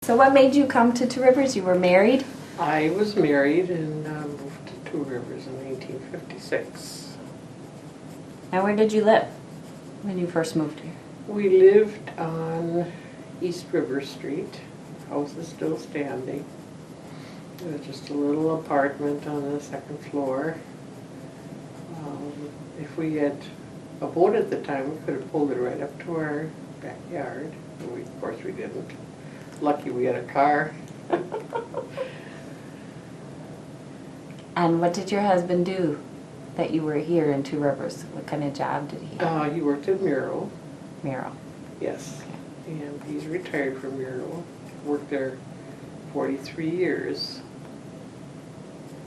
So what made you come to Two Rivers? You were married? I was married and moved to Two Rivers in 1956. And where did you live when you first moved here? We lived on East River Street. House is still standing. It was just a little apartment on the second floor. If we had a boat at the time, we could have pulled it right up to our backyard. But of course we didn't. Lucky we had a car. And what did your husband do that you were here in Two Rivers? What kind of job did he have? He worked at Mirro. Mirro. Yes. And he's retired from Mirro. Worked there 43 years.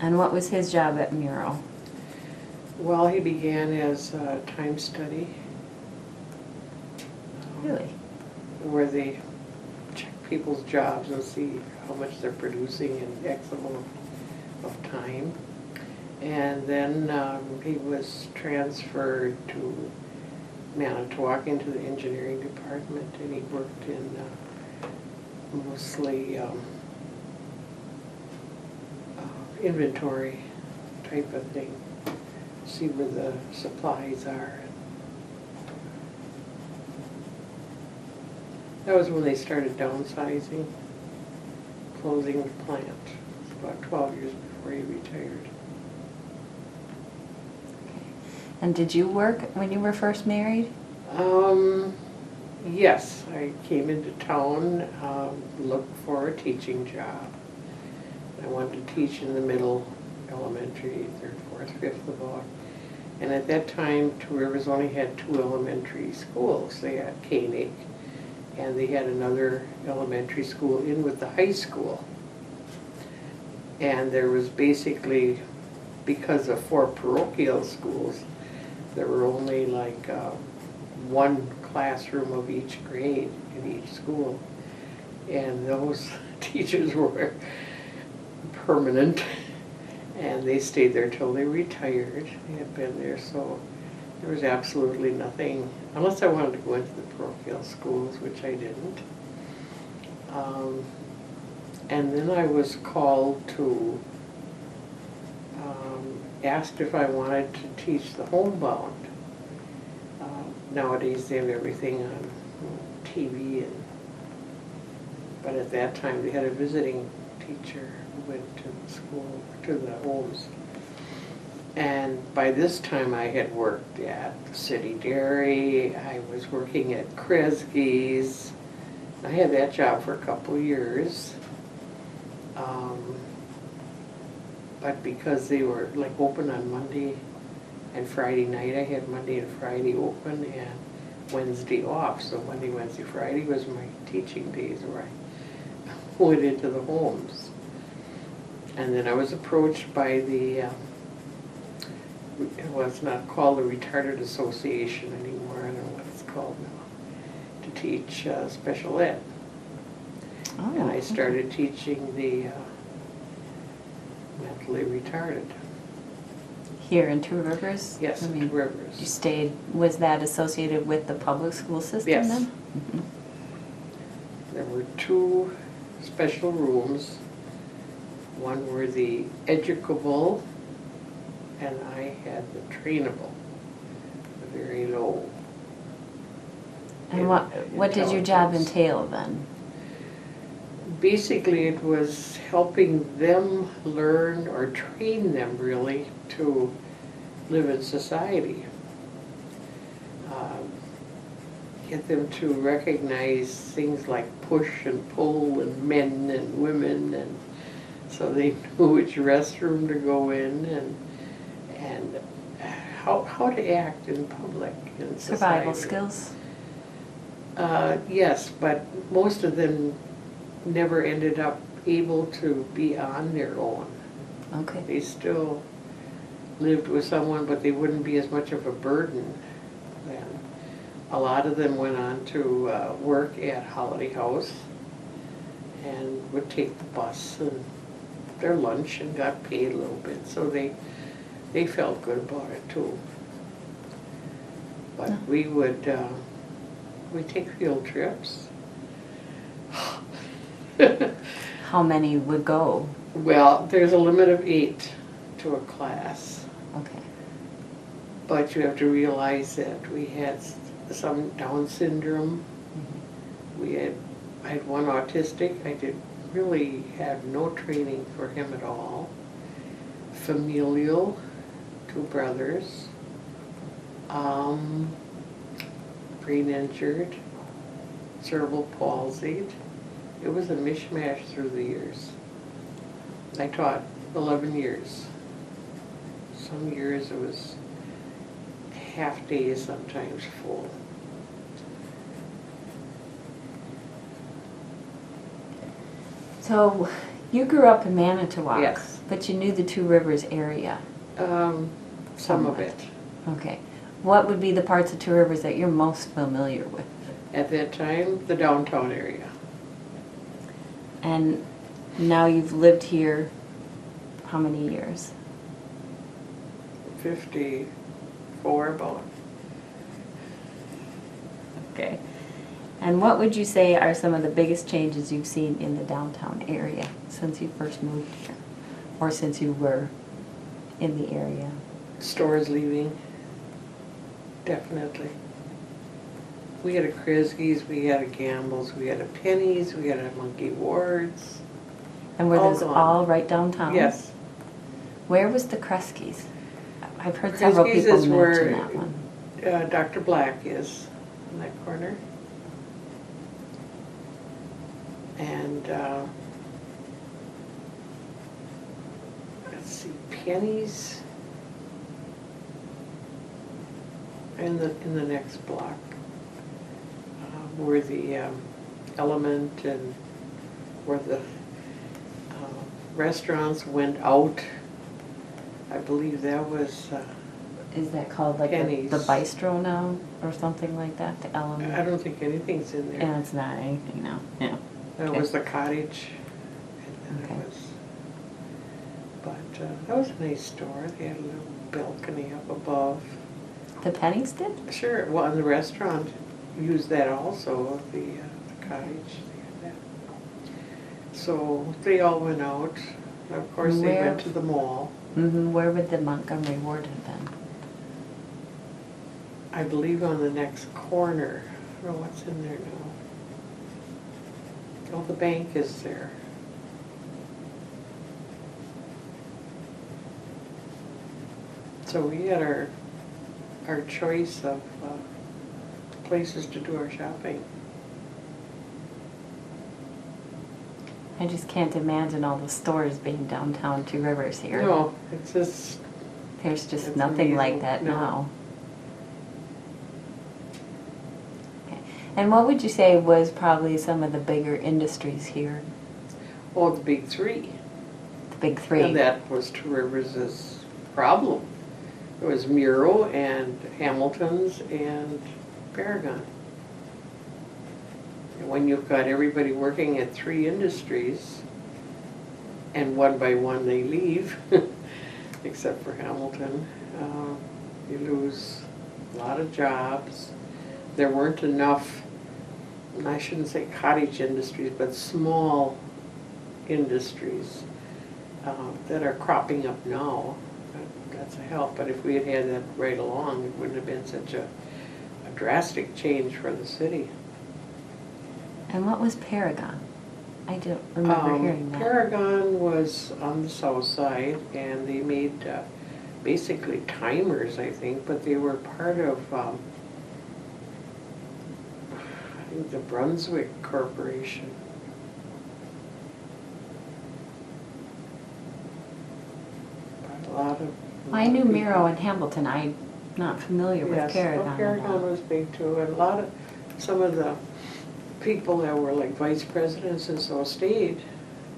And what was his job at Mirro? Well, he began as time study. Really? Where they check people's jobs and see how much they're producing in X amount of time. And then he was transferred to Manitowoc into the engineering department, and he worked in mostly inventory type of thing. See where the supplies are. That was when they started downsizing, closing the plant. It was about 12 years before he retired. And did you work when you were first married? Yes, I came into town, looked for a teaching job. I wanted to teach in the middle, elementary, 3rd, 4th, 5th about. And at that time, Two Rivers only had 2 elementary schools. They had Koenig, and they had another elementary school in with the high school. And there was basically, because of 4 parochial schools, there were only like 1 classroom of each grade in each school. And those teachers were permanent, and they stayed there till they retired. They had been there, so there was absolutely nothing, unless I wanted to go into the parochial schools, which I didn't. And then I was called to, asked if I wanted to teach the homebound. Nowadays they have everything on TV, but at that time they had a visiting teacher who went to the school, to the homes. And by this time I had worked at the City Dairy, I was working at Kresge's. I had that job for a couple of years. But because they were like open on Monday and Friday night, I had Monday and Friday open and Wednesday off. So Monday, Wednesday, Friday was my teaching days where I went into the homes. And then I was approached by the, well, it's not called the Retarded Association anymore, I don't know what it's called now, to teach special ed. Oh, and I started teaching the mentally retarded. Here in Two Rivers? Yes, I mean, Two Rivers. You stayed, was that associated with the public school system Yes. then? There were 2 special rooms. One were the educable, and I had the trainable, the very low. And what did your job entail then? Basically, it was helping them learn, or train them really, to live in society. Get them to recognize things like push and pull and men and women, and so they knew which restroom to go in, and how to act in public in society. Survival skills? Yes, but most of them never ended up able to be on their own. Okay. They still lived with someone, but they wouldn't be as much of a burden then. A lot of them went on to work at Holiday House and would take the bus and their lunch and got paid a little bit, so they felt good about it too. But we'd take field trips. How many would go? Well, there's a limit of 8 to a class, Okay. but you have to realize that we had some Down syndrome. I had one autistic. I did really have no training for him at all. Familial, 2 brothers. Brain injured, cerebral palsied. It was a mishmash through the years. I taught 11 years. Some years it was half days, sometimes full. So you grew up in Manitowoc. Yes. But you knew the Two Rivers area. Some of it. Okay. What would be the parts of Two Rivers that you're most familiar with? At that time, the downtown area. And now you've lived here how many years? 54 about. Okay. And what would you say are some of the biggest changes you've seen in the downtown area since you first moved here? Or since you were in the area? Stores leaving. Definitely. We had a Kresge's, we had a Gamble's, we had a Penny's, we had a Montgomery Ward's. And were All those gone. all right downtown? Yes. Where was the Kresge's? I've heard several Kresge's people is mention where that one. Dr. Black is, in that corner. And, let's see, Penny's in the next block, where the Element and where the restaurants went out. I believe that was Is that called like the Penny's. bistro now or something like that? The Element? I don't think anything's in there. And it's not anything now. Yeah. That Okay. was the cottage, and then Okay. it was, but that was a nice store. They had a little balcony up above. The Pennies did? Sure, well, and the restaurant used that also, the cottage. They had that. So they all went out. Of course, they Where- went to the mall. Mm-hmm. Where would the Montgomery Ward have been? I believe on the next corner. I don't know what's in there now. Oh, the bank is there. So we had our choice of places to do our shopping. I just can't imagine all the stores being downtown Two Rivers here. No, it's just, There's just It's nothing like amazing. that No. now. Okay. And what would you say was probably some of the bigger industries here? oh, the big 3. The big 3? And that was Two Rivers' problem. It was Mirro and Hamilton's and Paragon. And when you've got everybody working at 3 industries, and one by one they leave, except for Hamilton, you lose a lot of jobs. There weren't enough, I shouldn't say cottage industries, but small industries that are cropping up now. That's a help, but if we had had that right along, it wouldn't have been such a drastic change for the city. And what was Paragon? I don't remember hearing that. Paragon was on the south side, and they made basically timers, I think, but they were part of, I think, the Brunswick Corporation. But a lot of I knew Mirro and Hamilton. I'm not familiar with Yes, Paragon. well, at Paragon all. was big too, and a lot of, some of the people that were like vice presidents and so stayed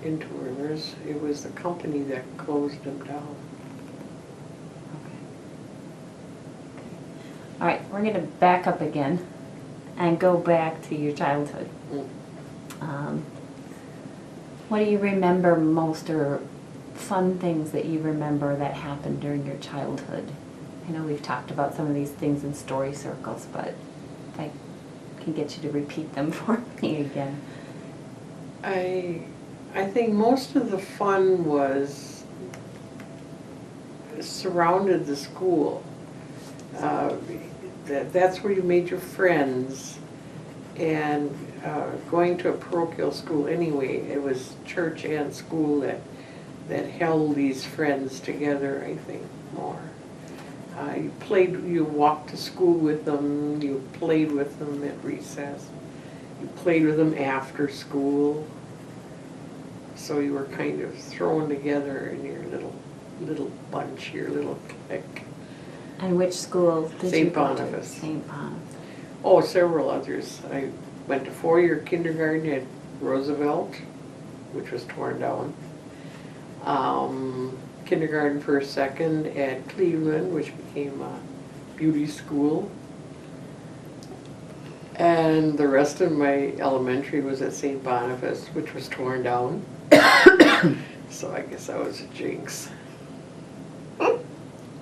in Two Rivers. It was the company that closed them down. Okay. All right, we're going to back up again and go back to your childhood. Mm. What do you remember most, or fun things that you remember that happened during your childhood? I know we've talked about some of these things in story circles, but if I can get you to repeat them for me again. I think most of the fun was surrounded the school. That's where you made your friends. And going to a parochial school anyway, it was church and school that held these friends together, I think, more. You walked to school with them, you played with them at recess, you played with them after school. So you were kind of thrown together in your little bunch, your little clique. And which school did you St. go to? Boniface. St. Boniface. Oh, several others. I went to 4-year kindergarten at Roosevelt, which was torn down. Kindergarten first, second at Cleveland, which became a beauty school. And the rest of my elementary was at St. Boniface, which was torn down. So I guess I was a jinx. And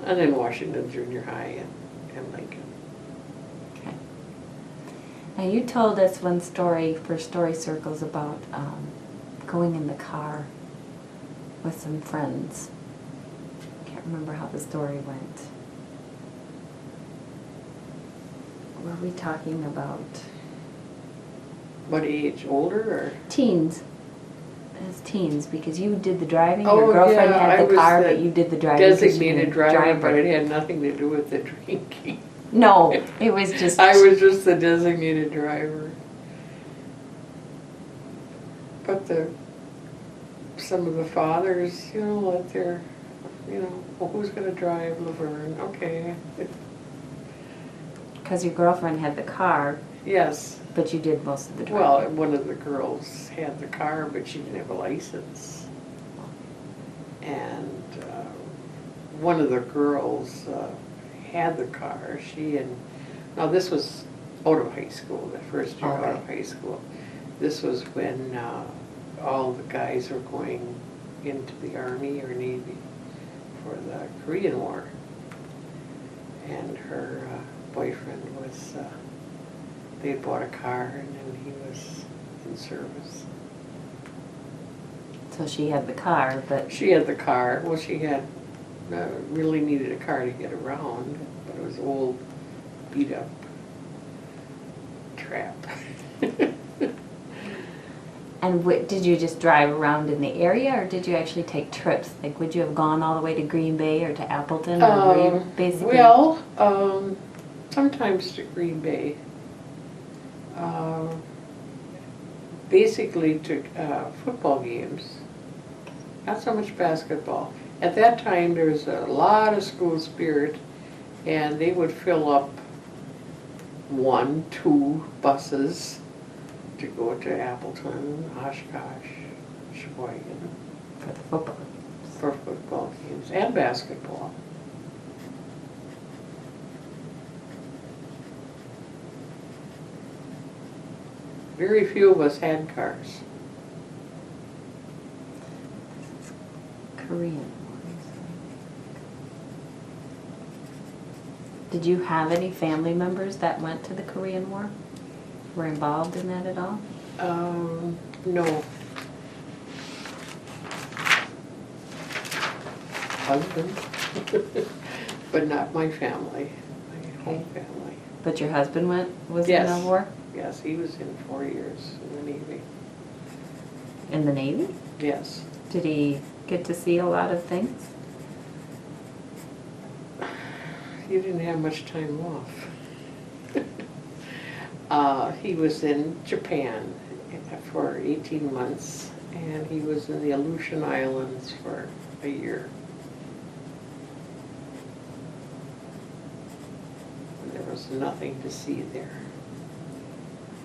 then Washington Junior High and Lincoln. Okay. Now you told us one story for Story Circles about going in the car with some friends. Can't remember how the story went. Were we talking about? What age? Older or? Teens. It was teens, because you did the driving, Oh, your girlfriend yeah, had I the was car, the but you did the driving. 'cause you Designated were the driver, but it had nothing to do with the drinking. No, it was just. I was just the designated driver. But some of the fathers, let their, well, who's gonna drive Laverne? Okay. Because your girlfriend had the car, Yes. but you did most of the driving. Well, one of the girls had the car, but she didn't have a license. And one of the girls had the car. Now this was out of high school, the first year out of high school. This was when all the guys were going into the Army or Navy for the Korean War. And her boyfriend was, they had bought a car and then he was in service. So she had the car, but. She had the car. Well, she had really needed a car to get around, but it was old, beat up trap. And did you just drive around in the area, or did you actually take trips? Like, would you have gone all the way to Green Bay or to Appleton, or were you basically? Well, sometimes to Green Bay. Basically to football games. Not so much basketball. At that time, there was a lot of school spirit, and they would fill up 1, 2 buses to go to Appleton, Oshkosh, Sheboygan. For the football games. For football games and basketball. Very few of us had cars. Korean War. Did you have any family members that went to the Korean War? Were involved in that at all? No. Husband, but not my family, my home family. But your husband was Yes. in the war? Yes, he was in 4 years in the Navy. In the Navy? Yes. Did he get to see a lot of things? He didn't have much time off. He was in Japan for 18 months, and he was in the Aleutian Islands for a year. And there was nothing to see there.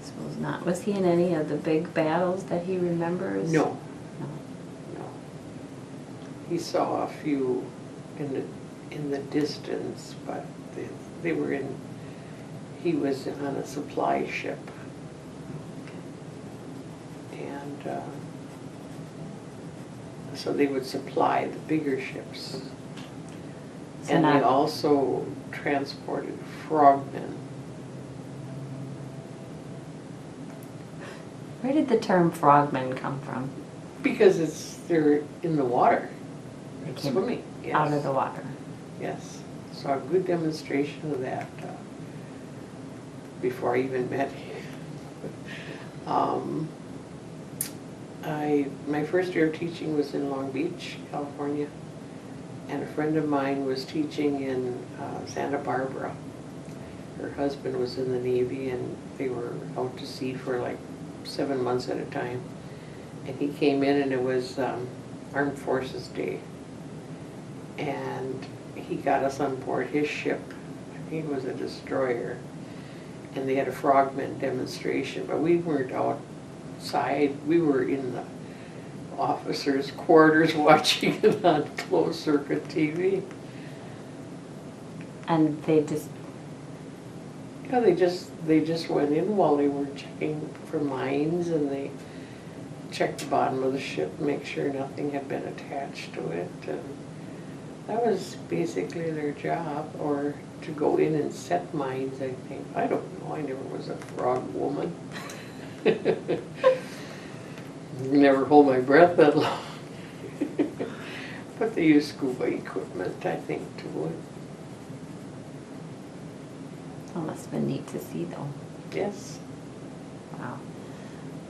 I suppose not. Was he in any of the big battles that he remembers? No. No. No. He saw a few in the distance, but they were in. He was on a supply ship, and so they would supply the bigger ships, So and they not- also transported frogmen. Where did the term frogmen come from? Because they're in the water, They came swimming. Yes. out of the water. Yes, saw a good demonstration of that before I even met him. My first year of teaching was in Long Beach, California, and a friend of mine was teaching in Santa Barbara. Her husband was in the Navy, and they were out to sea for like 7 months at a time. And he came in, and it was Armed Forces Day. And he got us on board his ship. I think it was a destroyer. And they had a frogman demonstration, but we weren't outside. We were in the officers' quarters watching it on closed circuit TV. And they just, Yeah, they just went in while they were checking for mines, and they checked the bottom of the ship, make sure nothing had been attached to it. And that was basically their job, or to go in and set mines, I think. I don't know, I never was a frog woman. Never hold my breath that long. But they use scuba equipment, I think, too. that must have been neat to see though. Yes. Wow.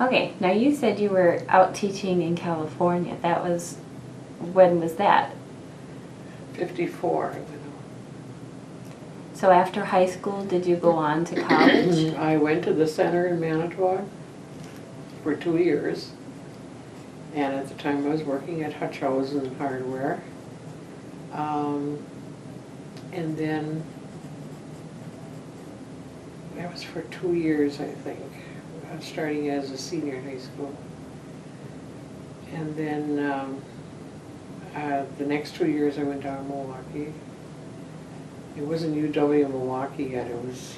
Okay, now you said you were out teaching in California. When was that? 54, I went So after high school, did you go on to college? I went to the center in Manitowoc for 2 years. And at the time I was working at Huchthausen Hardware. And then that was for 2 years, I think, starting as a senior in high school. And then the next 2 years I went down to Milwaukee. It wasn't UW-Milwaukee yet, it was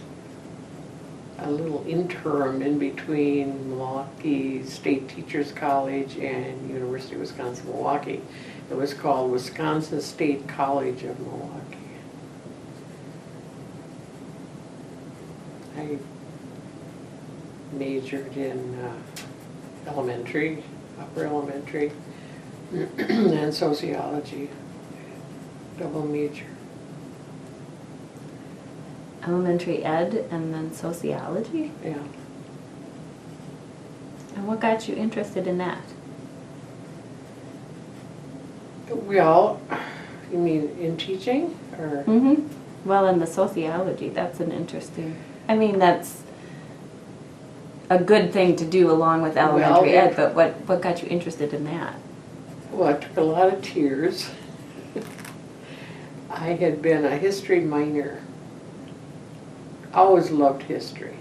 a little interim in between Milwaukee State Teachers College and University of Wisconsin-Milwaukee. It was called Wisconsin State College of Milwaukee. I majored in elementary, upper elementary, and sociology, double major. Elementary ed and then sociology? Yeah. And what got you interested in that? Well, you mean in teaching, or? Mm-hmm. Well, in the sociology, that's that's a good thing to do along with elementary ed, but what got you interested in that? Well, it took a lot of tears. I had been a history minor. Always loved history.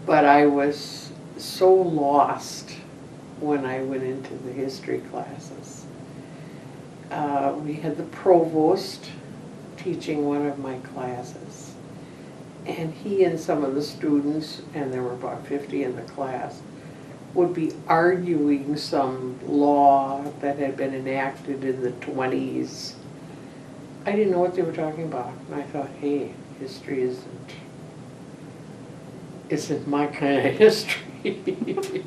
But I was so lost when I went into the history classes. We had the provost teaching one of my classes. And he and some of the students, and there were about 50 in the class, would be arguing some law that had been enacted in the 20s. I didn't know what they were talking about. And I thought, hey, history isn't my kind of history.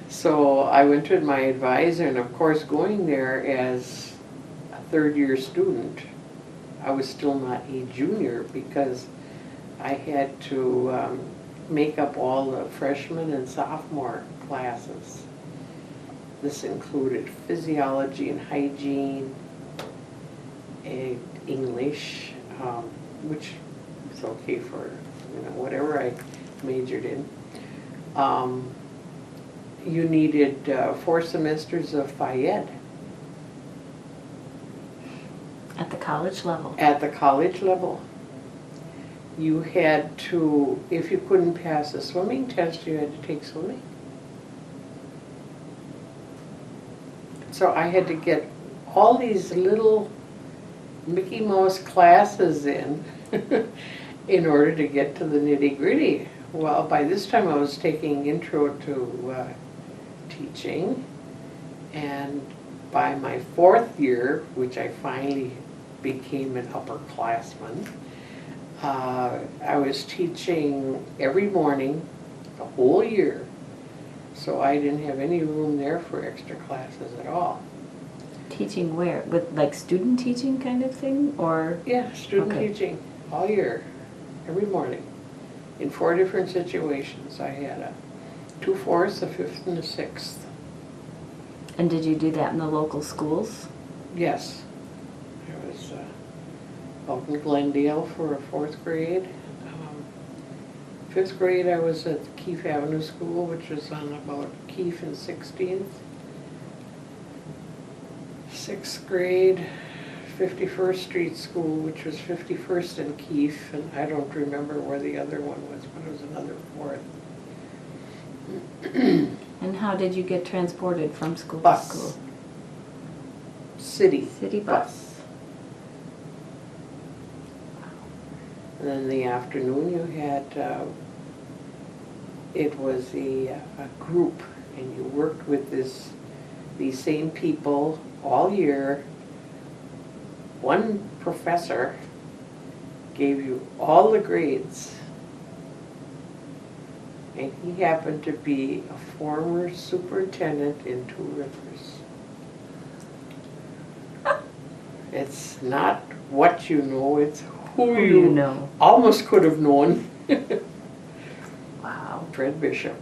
So I went to my advisor, and of course going there as a third-year student, I was still not a junior because I had to make up all the freshman and sophomore classes. This included physiology and hygiene, and English, which is okay for whatever I majored in. You needed 4 semesters of Phi-Ed. At the college level? At the college level. You had to, if you couldn't pass a swimming test, you had to take swimming. So I had to get all these little Mickey Mouse classes in order to get to the nitty-gritty. Well, by this time I was taking intro to teaching, and by my 4th year, which I finally became an upperclassman, I was teaching every morning, the whole year, So I didn't have any room there for extra classes at all. Teaching where? With like student teaching kind of thing, or? Yeah, student Okay. teaching all year, every morning, in 4 different situations. I had a 2 4ths, a 5th, and a 6th. And did you do that in the local schools? Yes. I was out in Glendale for a 4th grade. 5th grade I was at Keefe Avenue School, which was on about Keefe and 16th. 6th grade, 51st Street School, which was 51st and Keefe, and I don't remember where the other one was, but it was another 4th. And how did you get transported from school Bus. to school? City. City bus. And then in the afternoon you had, it was a group, and you worked with these same people all year. One professor gave you all the grades, and he happened to be a former superintendent in Two Rivers. It's not what you know, it's who you know. almost could have known. Wow. Fred Bishop.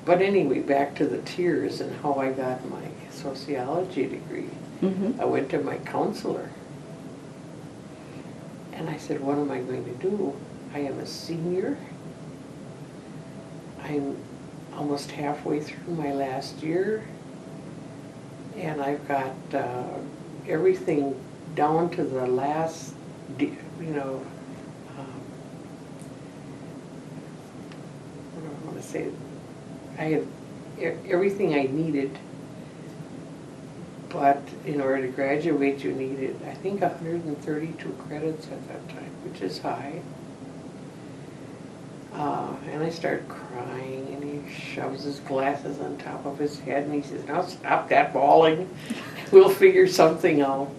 But anyway, back to the tears and how I got my sociology degree. Mm-hmm. I went to my counselor and I said, what am I going to do? I am a senior. I'm almost halfway through my last year, and I've got everything down to the last, what do I want to say? I had everything I needed, but in order to graduate you needed, I think, 132 credits at that time, which is high. And I started crying, and he shoves his glasses on top of his head, and he says, now stop that bawling, we'll figure something out.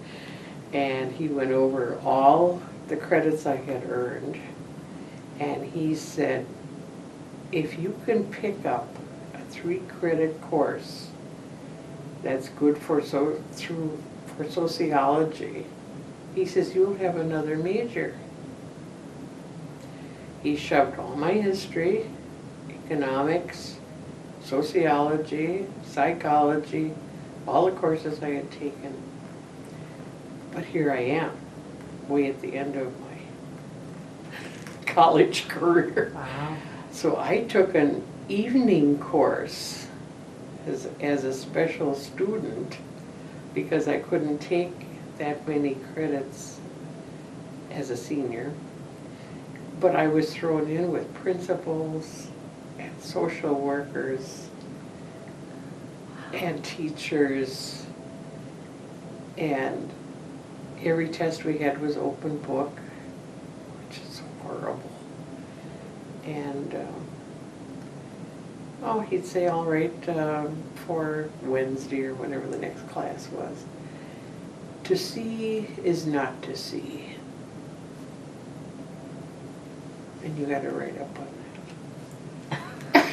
And he went over all the credits I had earned, and he said, if you can pick up a 3-credit course that's good for sociology, he says, you'll have another major. He shoved all my history, economics, sociology, psychology, all the courses I had taken. But here I am, way at the end of my college career. Wow. So I took an evening course as a special student because I couldn't take that many credits as a senior. But I was thrown in with principals and social workers and teachers, and every test we had was open book, which is horrible. And he'd say, all right, for Wednesday or whatever the next class was, to see is not to see. And you had to write up on that.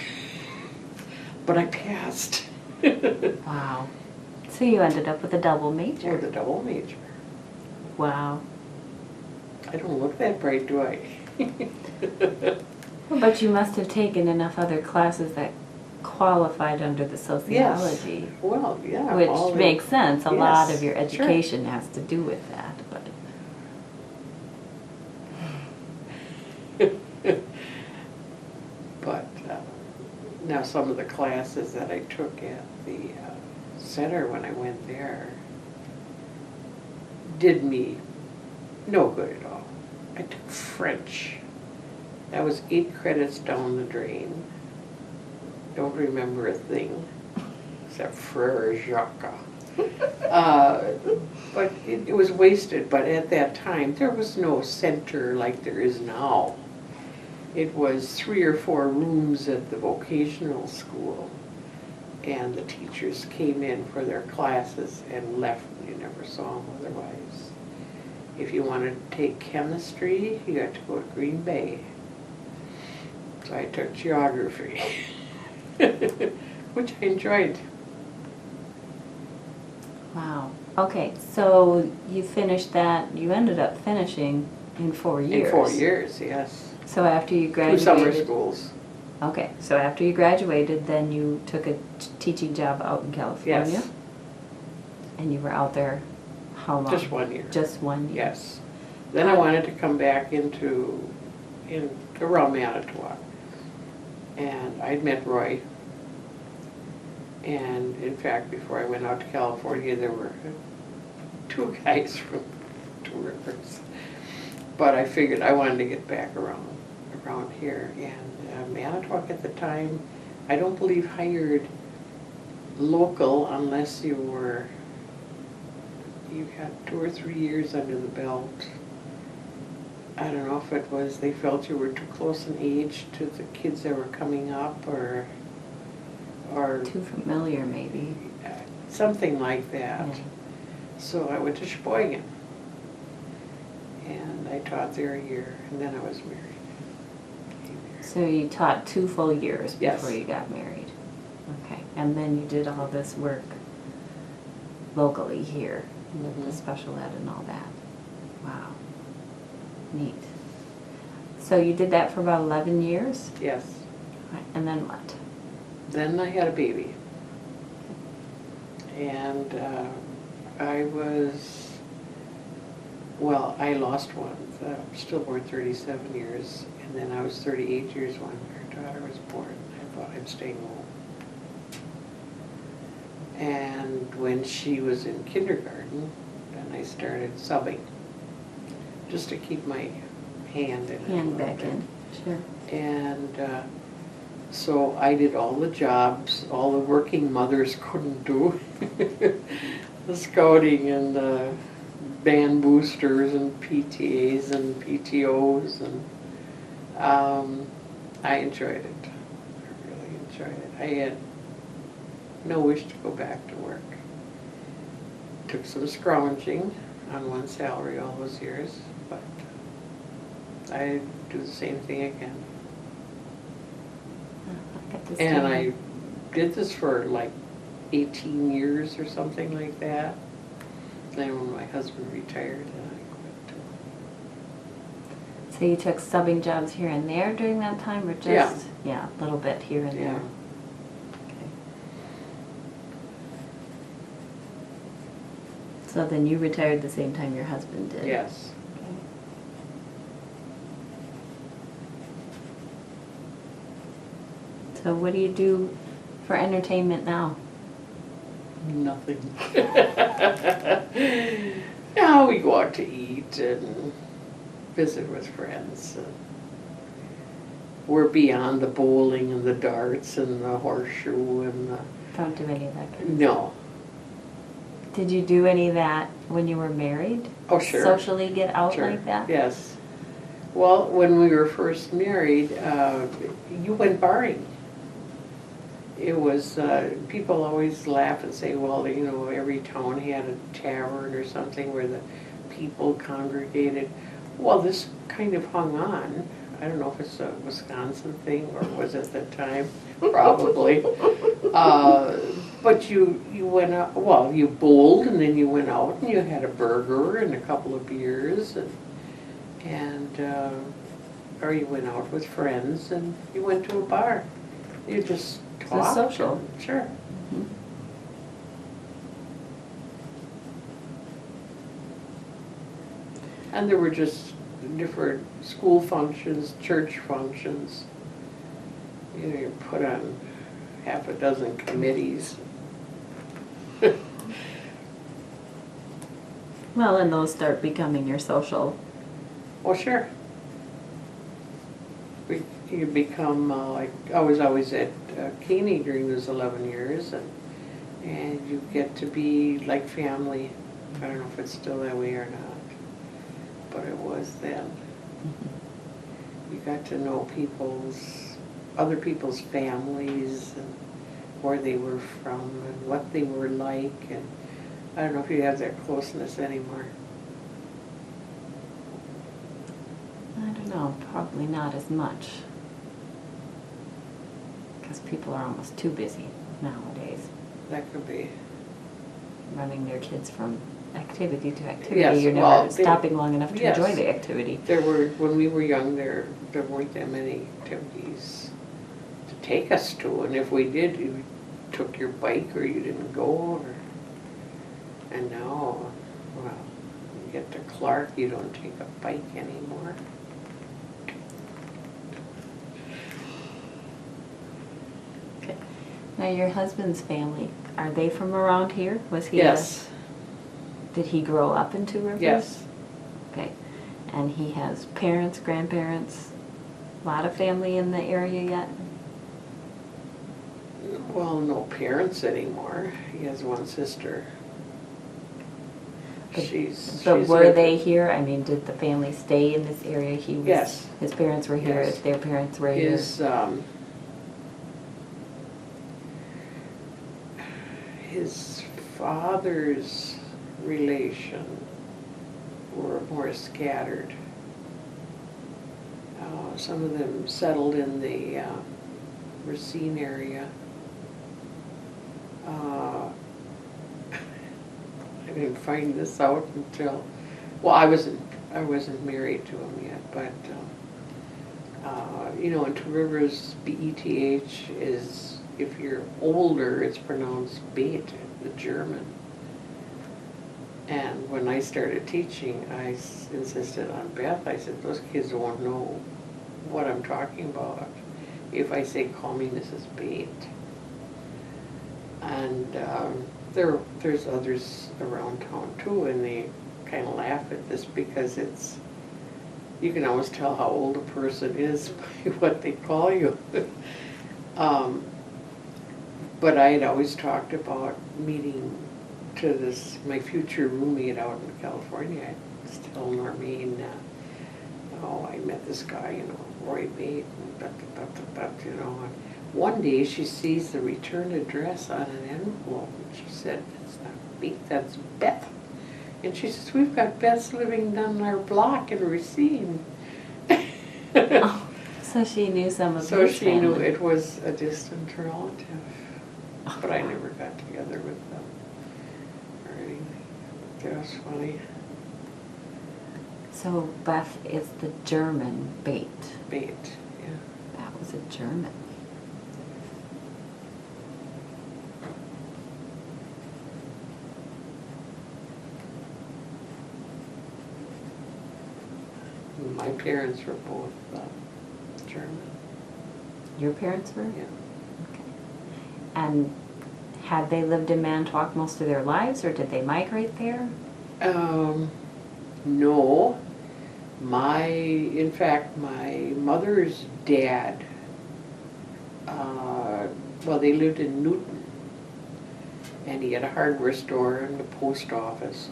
But I passed. Wow. So you ended up with a double major. With a double major. Wow. I don't look that bright, do I? Well, but you must have taken enough other classes that qualified under the sociology. Yes. Well, yeah. Which makes sense. A lot Yes, of your education has to do with that. But But now some of the classes that I took at the center when I went there did me no good at all. I took French. That was 8 credits down the drain. Don't remember a thing except Frere Jacques. But it was wasted. But at that time, there was no center like there is now. It was 3 or 4 rooms at the vocational school, and the teachers came in for their classes and left, and you never saw them otherwise. If you wanted to take chemistry, you had to go to Green Bay. So I took geography, which I enjoyed. Wow. Okay, so you finished that, you ended up finishing in 4 years. In 4 years, yes. So after you 2 graduated. summer schools. Okay, so after you graduated, then you took a teaching job out in California? Yes. And you were out there how long? Just 1 year. Just 1 year? Yes. Then I wanted to come back around Manitowoc. And I'd met Roy. And in fact, before I went out to California, there were 2 guys from Two Rivers. But I figured I wanted to get back around here. And Manitowoc at the time, I don't believe hired local unless you had 2 or 3 years under the belt. I don't know if it was they felt you were too close in age to the kids that were coming up, or Too familiar, maybe. something like that. Yeah. So I went to Sheboygan, and I taught there a year, and then I was married. So you taught 2 full years Yes. before you got married? Okay, and then you did all this work locally here, with the Mhm. special ed and all that. Wow, neat. So you did that for about 11 years? Yes. Right, and then what? Then I had a baby. And I I lost one. Stillborn 37 years. And then I was 38 years when our daughter was born. I thought I'd stay home. And when she was in kindergarten, then I started subbing. Just to keep my hand in it. Hand back in, sure. And so I did all the jobs all the working mothers couldn't do. The scouting and the band boosters and PTAs and PTOs, and I enjoyed it. I really enjoyed it. I had no wish to go back to work. Took some scrounging on one salary all those years, but I'd do the same thing again. I got this And down. I did this for like 18 years or something like that. Then when my husband retired, then I quit. So you took subbing jobs here and there during that time, or just? Yeah. Yeah, a little bit here and Yeah. there. Okay. So then you retired the same time your husband did? Yes. Okay. So what do you do for entertainment now? Nothing. Now we go out to eat and visit with friends. We're beyond the bowling and the darts and the horseshoe and the... Don't do any of that kind of No. Did you do any of that when you were married? Oh, sure. Socially get out Sure. like that? Yes. Well, when we were first married, you went barring. It was, people always laugh and say, well, you know, every town had a tavern or something where the people congregated. Well, this kind of hung on. I don't know if it's a Wisconsin thing or was it the time, probably. But you went out, well, you bowled and then you went out and you had a burger and a couple of beers and or you went out with friends and you went to a bar. You just talked. social. Sure. Mhm. And there were just different school functions, church functions. You know, you put on half a dozen committees. Well, and those start becoming your social. Well, sure. You become, like, I was always at Koenig during those 11 years, and you get to be like family. I don't know if it's still that way or not, but it was then. You got to know other people's families, and where they were from, and what they were like, and I don't know if you have that closeness anymore. I don't know, probably not as much. Because people are almost too busy nowadays, That could be. running their kids from activity to activity. Yes, You're never well, stopping long enough to yes. enjoy the activity. There were, when we were young, there weren't that many activities to take us to, and if we did, you took your bike or you didn't go, or, and now, well, you get to Clark, you don't take a bike anymore. Okay. Now, your husband's family, are they from around here? Was he? Yes, Did he grow up in Two Rivers? yes, Okay. And he has parents, grandparents, a lot of family in the area yet? well, no parents anymore, he has one sister. But- She's But were with- they here? I mean, did the family stay in this area? He was. Yes. His parents were here. Yes. Their parents were here. His father's relation were more scattered. Some of them settled in the Racine area. I didn't find this out until, well, I wasn't married to him yet, but you know, in Two Rivers, BETH is, if you're older, it's pronounced Beth, the German. And when I started teaching, I insisted on Beth. I said, those kids won't know what I'm talking about if I say, call me Mrs. Bate. And there's others around town too, and they kind of laugh at this because it's, you can always tell how old a person is by what they call you. But I had always talked about meeting to this, my future roommate out in California. I was telling Noreen, oh, I met this guy, you know, Roy Bate, and you know. And one day she sees the return address on an envelope, and she said, that's not Bate, that's Beth. And she says, we've got Beths living down our block in Racine. Oh, so she knew some of So his she knew family. it was a distant relative, but I never got together with them or anything. That was funny. So Beth is the German Bate. Bate, yeah. That was a German. My parents were both German. Your parents were? Yeah. Okay. And had they lived in Manitowoc most of their lives, or did they migrate there? No. In fact, my mother's dad, well, they lived in Newton, and he had a hardware store and a post office.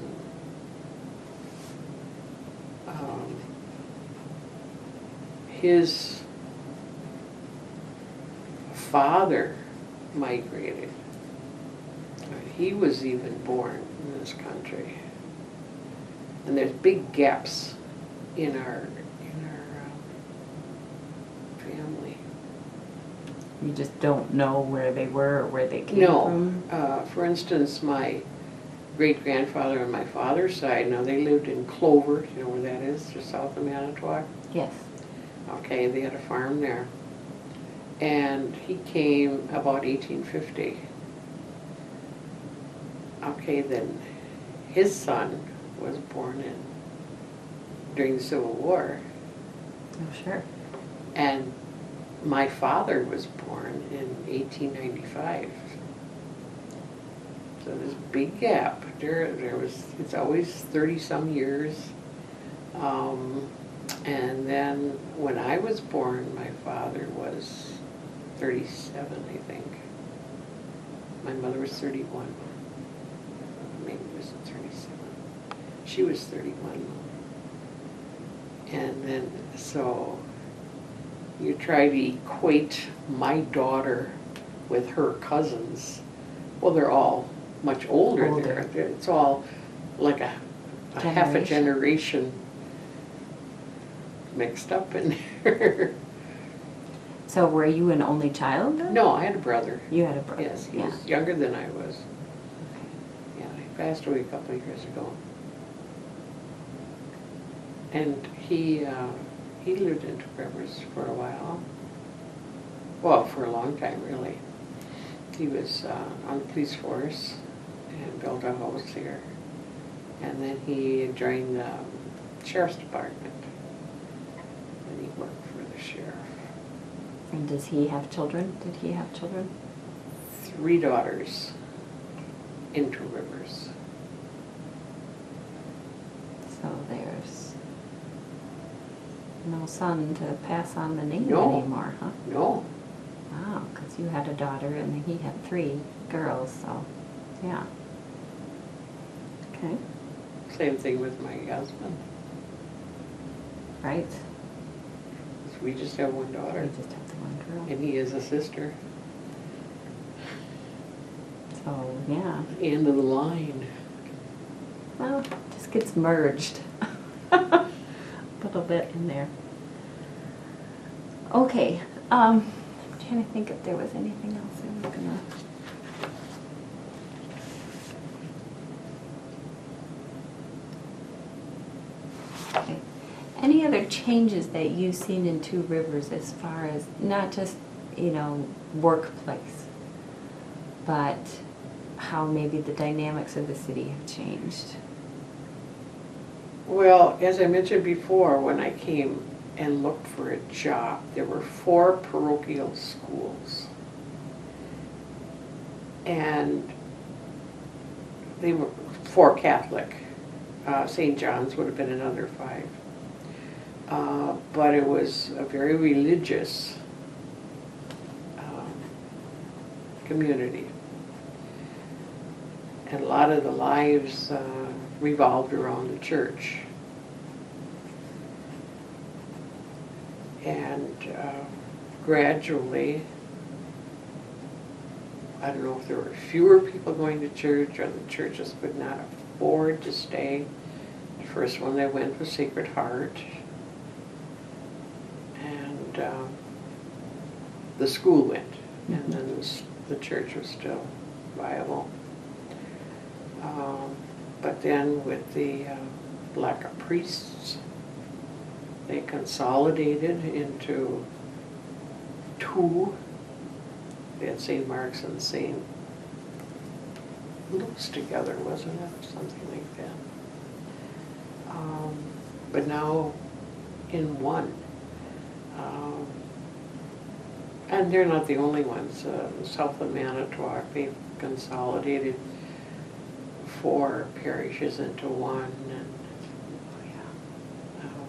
His father migrated. He was even born in this country. And there's big gaps in our family. You just don't know where they were or where they came No. from? For instance, my great-grandfather on my father's side, now they lived in Clover, you know where that is, just south of Manitowoc? Yes. Okay, they had a farm there. And he came about 1850. Okay, then his son was born during the Civil War. Oh, sure. And my father was born in 1895. So there's a big gap. It's always 30-some years. And then when I was born, my father was 37, I think. My mother was 31. Maybe it was 37. She was 31. And then, so you try to equate my daughter with her cousins. Well, they're all much older. Older. It's all like a half a generation mixed up in there. So were you an only child then? No, I had a brother. You had a brother. Yes, he yeah. was younger than I was. Yeah, he passed away a couple of years ago. And he lived in Two Rivers for a while. Well, for a long time, really. He was on the police force and built a house here. And then he joined the sheriff's department. And he worked for the sheriff. And does he have children? Did he have children? 3 daughters in Two Rivers. So there's no son to pass on the name No. anymore, huh? No. Wow, because you had a daughter and he had 3 girls, so yeah. Okay, Same thing with my husband. right. We just have one daughter. You just have the one girl. And he is a sister. So yeah, End of the line. well, it just gets merged a little bit in there. Okay, I'm trying to think if there was anything else I was gonna. Okay. Any other changes that you've seen in Two Rivers as far as not just, workplace, but how maybe the dynamics of the city have changed? Well, as I mentioned before, when I came and looked for a job, there were 4 parochial schools. And they were 4 Catholic. St. John's would have been another 5. But it was a very religious community. And a lot of the lives revolved around the church. And gradually, I don't know if there were fewer people going to church or the churches could not afford to stay. The first one they went was Sacred Heart. And the school went. And then the church was still viable. But then with the lack of priests, they consolidated into 2. They had St. Mark's and St. Luke's together, wasn't it? Something like that. But now in 1. And they're not the only ones. South of Manitowoc, they've consolidated 4 parishes into 1. And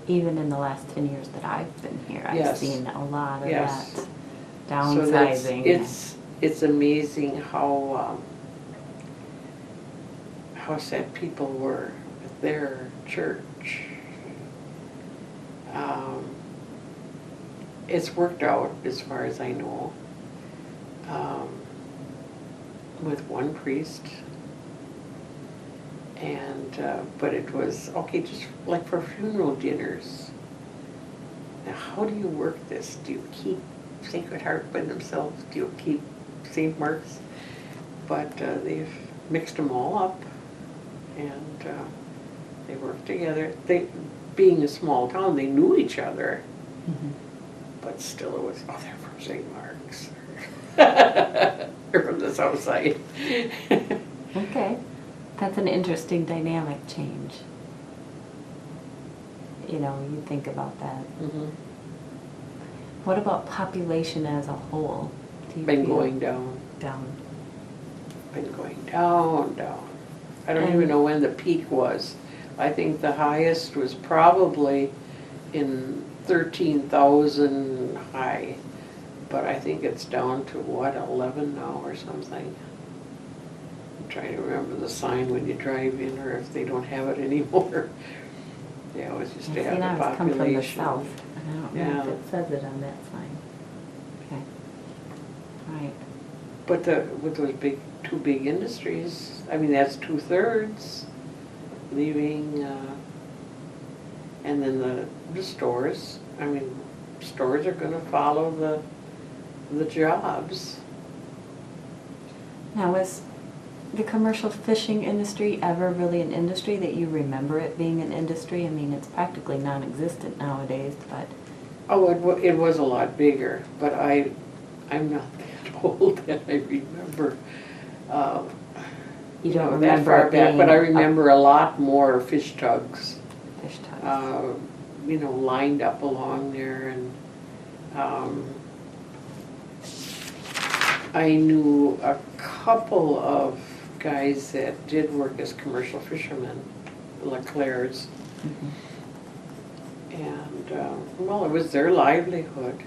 Even in the last 10 years that I've been here, I've Yes. seen a lot of Yes. that so that's, downsizing. it's amazing how sad people were with their church. It's worked out as far as I know, with 1 priest. And but it was okay just like for funeral dinners. Now, how do you work this? Do you keep Sacred Heart by themselves? Do you keep St. Mark's? But they've mixed them all up, and they work together. They, being a small town, they knew each other, but still it was, oh, they're from St. Mark's. They're from the south side. Okay. That's an interesting dynamic change. You think about that. What about population as a whole? Do you Been feel going down. down? Been going down. I don't even know when the peak was. I think the highest was probably in 13,000 high, but I think it's down to 11 now or something. I'm trying to remember the sign when you drive in, or if they don't have it anymore. They always used to have the I've come from the population. south, and I don't know Yeah. if it says it on that sign. Okay. Right. But with those 2 big industries, I mean, that's 2/3 leaving, and then the stores. I mean, stores are going to follow the jobs. Now, was the commercial fishing industry ever really an industry that you remember it being an industry? I mean, it's practically non-existent nowadays, but... Oh, it was a lot bigger, but I'm not that old that I remember. You don't that remember far it back, being but I remember a lot more fish tugs. fish tugs. Lined up along there, and I knew a couple of guys that did work as commercial fishermen, LeClairs, and well, it was their livelihood.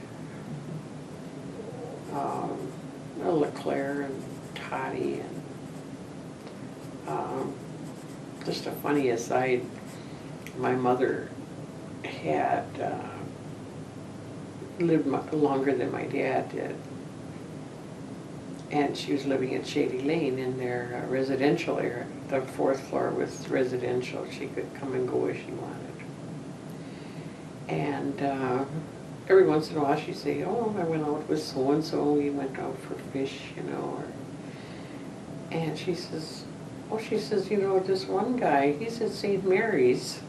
LeClair and Taddy, and just a funny aside, my mother had lived longer than my dad did, and she was living at Shady Lane in their residential area. The 4th floor was residential. She could come and go as she wanted. And every once in a while she'd say, oh, I went out with so-and-so, we went out for fish, and she says, this one guy, he's at St. Mary's.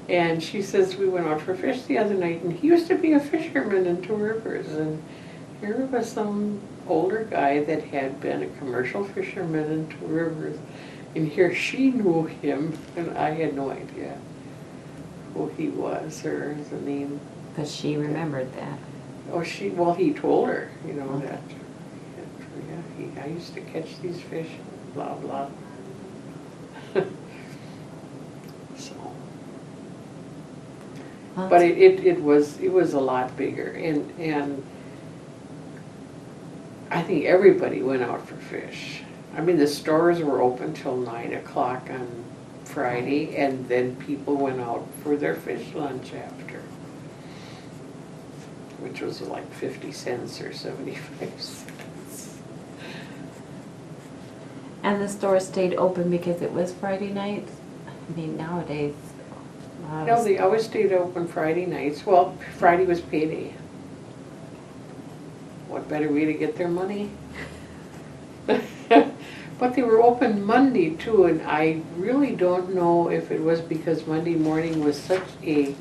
And she says, we went out for fish the other night, and he used to be a fisherman in Two Rivers, and here was some older guy that had been a commercial fisherman in Two Rivers, and here she knew him, and I had no idea who he was or the name. But she remembered that. Oh, he told her, that, I used to catch these fish, blah, blah. So, but it was a lot bigger, and I think everybody went out for fish. I mean, the stores were open till 9 o'clock on Friday, and then people went out for their fish lunch after, which was like 50 cents or 75 cents. And the store stayed open because it was Friday nights? I mean, nowadays... No, they always stayed open Friday nights. Well, Friday was payday. What better way to get their money? But they were open Monday too, and I really don't know if it was because Monday morning was such an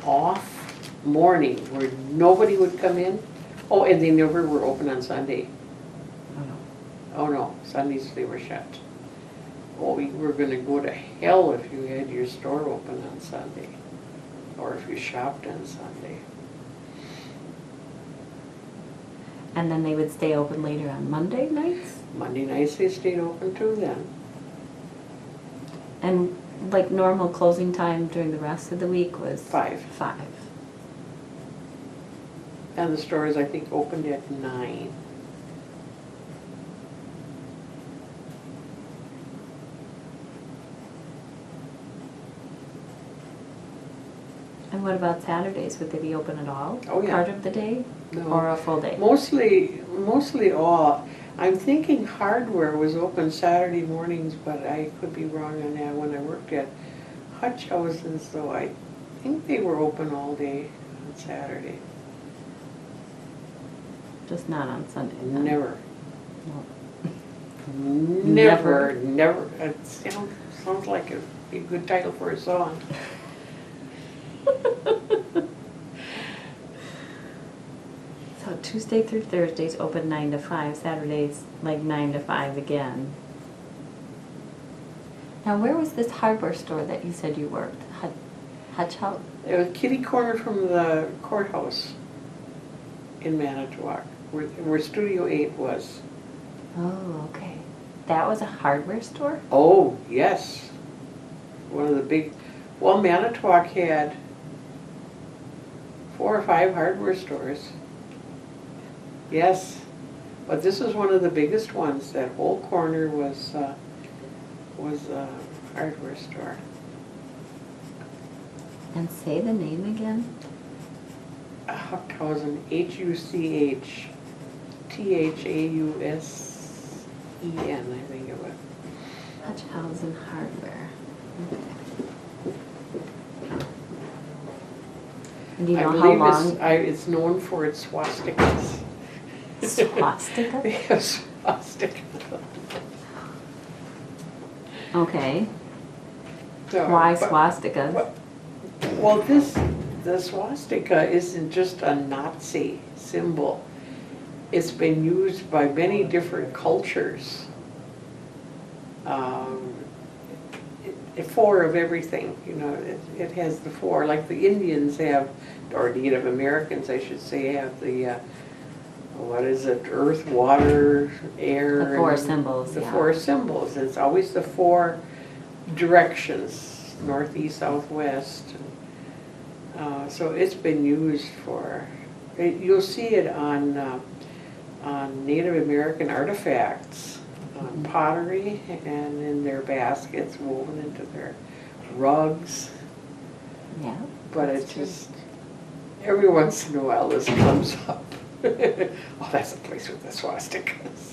off morning where nobody would come in. Oh, and they never were open on Sunday. Oh no, Sundays they were shut. Oh, you were going to go to hell if you had your store open on Sunday, or if you shopped on Sunday. And then they would stay open later on Monday nights? Monday nights they stayed open too then. And like normal closing time during the rest of the week was? 5. 5. And the stores, I think, opened at 9. And what about Saturdays? Would they be open at all? Oh, yeah. Part of the day? No. Or a full day? Mostly all. I'm thinking hardware was open Saturday mornings, but I could be wrong on that. When I worked at Huchthausen, so I think they were open all day on Saturday. Just not on Sunday? Then. Never. No. Never. It sounds like a good title for a song. So Tuesday through Thursdays open 9 to 5, Saturdays like 9 to 5 again. Now where was this hardware store that you said you worked? Huchthausen? It was kitty corner from the courthouse in Manitowoc, where Studio 8 was. Oh, okay. That was a hardware store? Oh, yes. One of the big, well, Manitowoc had 4 or 5 hardware stores. Yes, but this was one of the biggest ones. That whole corner was a hardware store. And say the name again? Huchthausen, Huchthausen, I think it was. Huchthausen Hardware. Okay. And do you I know how believe long? it's known for its swastikas. Swastika? They have swastikas. Okay. So, Why but- swastikas? Well, the swastika isn't just a Nazi symbol. It's been used by many different cultures. Four of everything, you know, it has the four, like the Indians have, or Native Americans, I should say, have the, what is it, earth, water, air. The four and symbols, The yeah. four symbols, it's always the four directions, north, east, south, west. So it's been used for, you'll see it on Native American artifacts, on pottery, and in their baskets woven into their rugs. Yeah. But That's it's true. just, every once in a while this comes up. Oh, that's a place with the swastikas.